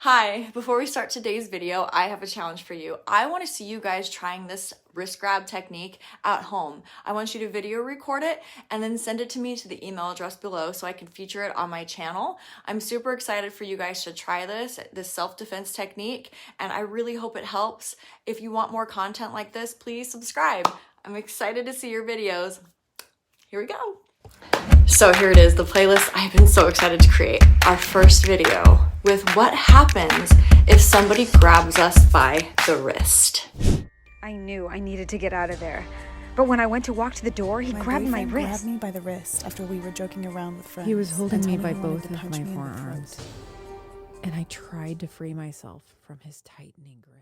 Hi, before we start today's video, I have a challenge for you. I want to see you guys trying this wrist grab technique at home. I want you to video record it and then send it to me to the email address below so I can feature it on my channel. I'm super excited for you guys to try this self-defense technique, and I really hope it helps. If you want more content like this, please subscribe. I'm excited to see your videos. Here we go. So here it is, the playlist I've been so excited to create. Our first video with what happens if somebody grabs us by the wrist. I knew I needed to get out of there. But when I went to walk to the door, he grabbed my wrist. Grabbed me by the wrist after we were joking around with friends. He was holding me by both of my forearms, and I tried to free myself from his tightening grip.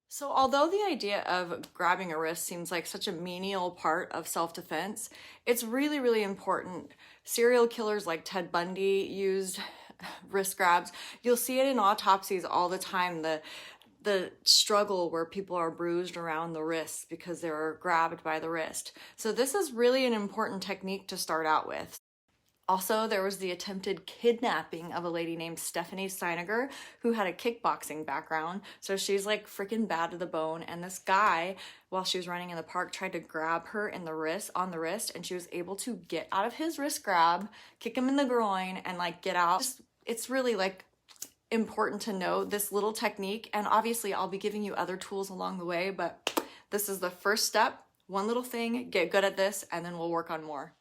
So although the idea of grabbing a wrist seems like such a menial part of self-defense, it's really, really important. Serial killers like Ted Bundy used wrist grabs. You'll see it in autopsies all the time, the struggle where people are bruised around the wrists because they were grabbed by the wrist. So this is really an important technique to start out with. Also, there was the attempted kidnapping of a lady named Stephanie Steiniger who had a kickboxing background. So she's like freaking bad to the bone. And this guy, while she was running in the park, tried to grab her on the wrist, and she was able to get out of his wrist grab, kick him in the groin, and like get out. It's really like important to know this little technique. And obviously I'll be giving you other tools along the way, but this is the first step. One little thing, get good at this, and then we'll work on more.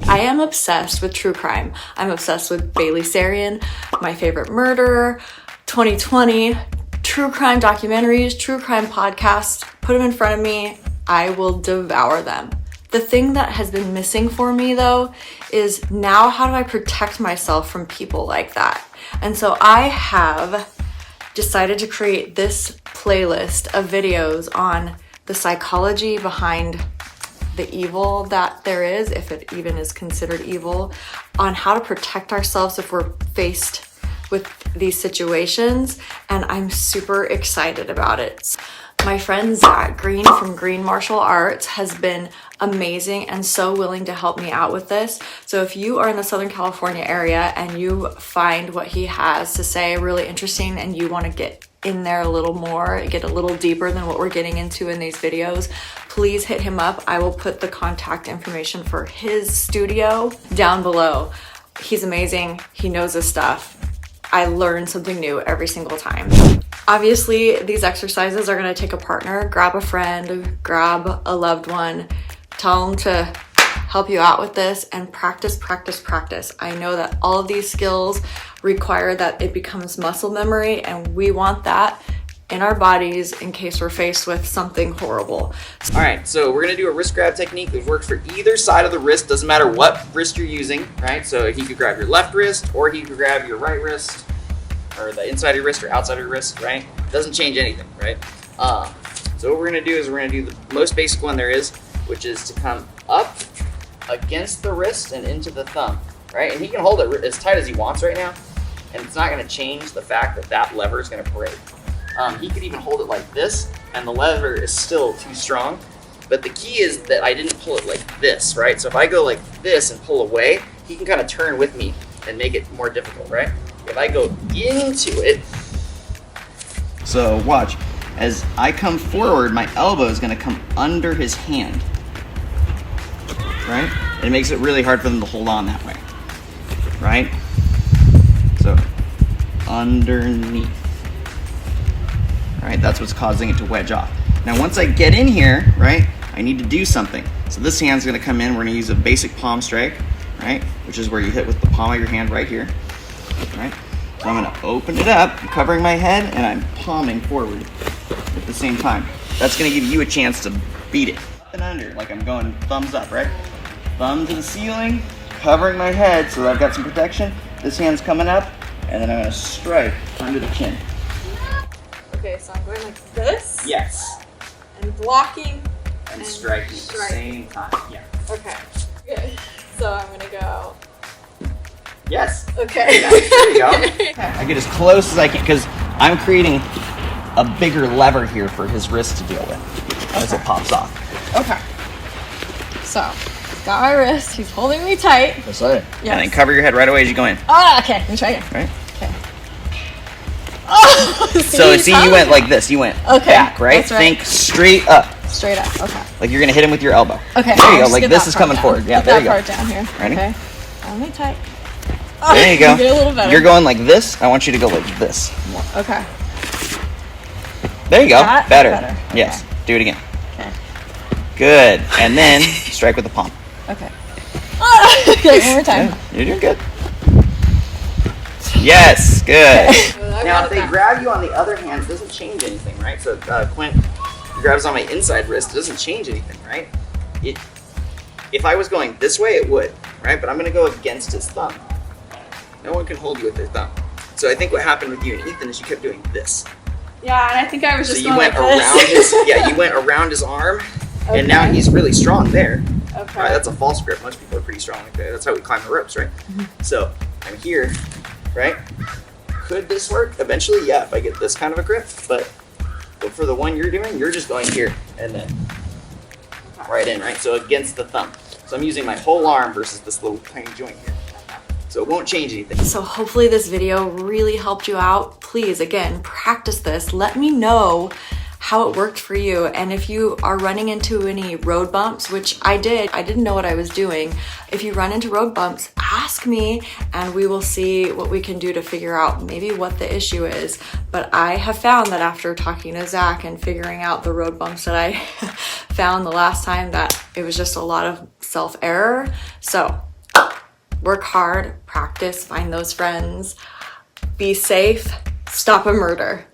I am obsessed with true crime. I'm obsessed with Bailey Sarian, My Favorite Murder, 2020, true crime documentaries, true crime podcasts. Put them in front of me, I will devour them. The thing that has been missing for me though is now how do I protect myself from people like that? And so I have decided to create this playlist of videos on the psychology behind the evil that there is, if it even is considered evil, on how to protect ourselves if we're faced with these situations, and I'm super excited about it. My friend Zach Green from Green Martial Arts has been amazing and so willing to help me out with this. So if you are in the Southern California area and you find what he has to say really interesting and you want to get in there a little more, get a little deeper than what we're getting into in these videos, please hit him up. I will put the contact information for his studio down below. He's amazing. He knows his stuff. I learn something new every single time. Obviously, these exercises are going to take a partner. Grab a friend, grab a loved one, tell them to help you out with this, and practice, practice, practice. I know that all of these skills require that it becomes muscle memory, and we want that in our bodies in case we're faced with something horrible. All right, so we're gonna do a wrist grab technique that works for either side of the wrist. Doesn't matter what wrist you're using, right? So he could grab your left wrist, or he could grab your right wrist, or the inside of your wrist or outside of your wrist, right? Doesn't change anything, right? So what we're gonna do is we're gonna do the most basic one there is, which is to come up against the wrist and into the thumb, right? And he can hold it as tight as he wants right now, and it's not gonna change the fact that that lever is gonna break. He could even hold it like this, and the lever is still too strong. But the key is that I didn't pull it like this, right? So if I go like this and pull away, he can kind of turn with me and make it more difficult, right? If I go into it, so watch, as I come forward, my elbow is gonna come under his hand, right? It makes it really hard for them to hold on that way, right? So underneath. Right, that's what's causing it to wedge off. Now once I get in here, right, I need to do something. So this hand's gonna come in, we're gonna use a basic palm strike, right, which is where you hit with the palm of your hand right here, right? So I'm gonna open it up, I'm covering my head, and I'm palming forward at the same time. That's gonna give you a chance to beat it. Up and under, like I'm going thumbs up, right? Thumb to the ceiling, covering my head so that I've got some protection. This hand's coming up, and then I'm gonna strike under the chin. Okay, so I'm going like this. Yes. And blocking. And striking at the same time. Yeah. Okay. Good. So I'm gonna go. Yes. Okay. Yeah, there you go. I get as close as I can because I'm creating a bigger lever here for his wrist to deal with as it pops off. Okay. So, got my wrist. He's holding me tight. That's right. Yes. And then cover your head right away as you go in. Ah, okay. Let me try again. Right? Okay. Oh, So see, you went like this. You went back, right? That's right. Think straight up. Straight up. Okay. Like you're gonna hit him with your elbow. Okay. There you go. Just Like get this that is part coming down. forward. Yeah. Get There you that go. part down here. Ready? Okay. Hold me tight. There you go. Get a little better. You're going like this. I want you to go like this. Okay. There you go. That? Better. Better. Yes. Do it again. Okay. Good. And then strike with the palm. Okay. Okay, one more time. You're doing good. Yes. Good. Now, if they grab you on the other hand, it doesn't change anything, right? So Quint grabs on my inside wrist. It doesn't change anything, right? If I was going this way, it would, right? But I'm going to go against his thumb. No one can hold you with their thumb. So I think what happened with you and Ethan is you kept doing this. Yeah, and I think I was just so you went around his you went around his arm, and now he's really strong there. Okay. Right, that's a false grip. Most people are pretty strong like that. That's how we climb the ropes, right? So I'm here, right? Could this work? Eventually, yeah, if I get this kind of a grip. But for the one you're doing, you're just going here and then right in, right? So against the thumb. So I'm using my whole arm versus this little tiny joint here. So it won't change anything. So hopefully this video really helped you out. Please, again, practice this. Let me know how it worked for you. And if you are running into any road bumps, which I didn't know what I was doing. If you run into road bumps, ask me and we will see what we can do to figure out maybe what the issue is. But I have found that after talking to Zach and figuring out the road bumps that I found the last time, that it was just a lot of self-error. So work hard, practice, find those friends, be safe, stop a murder.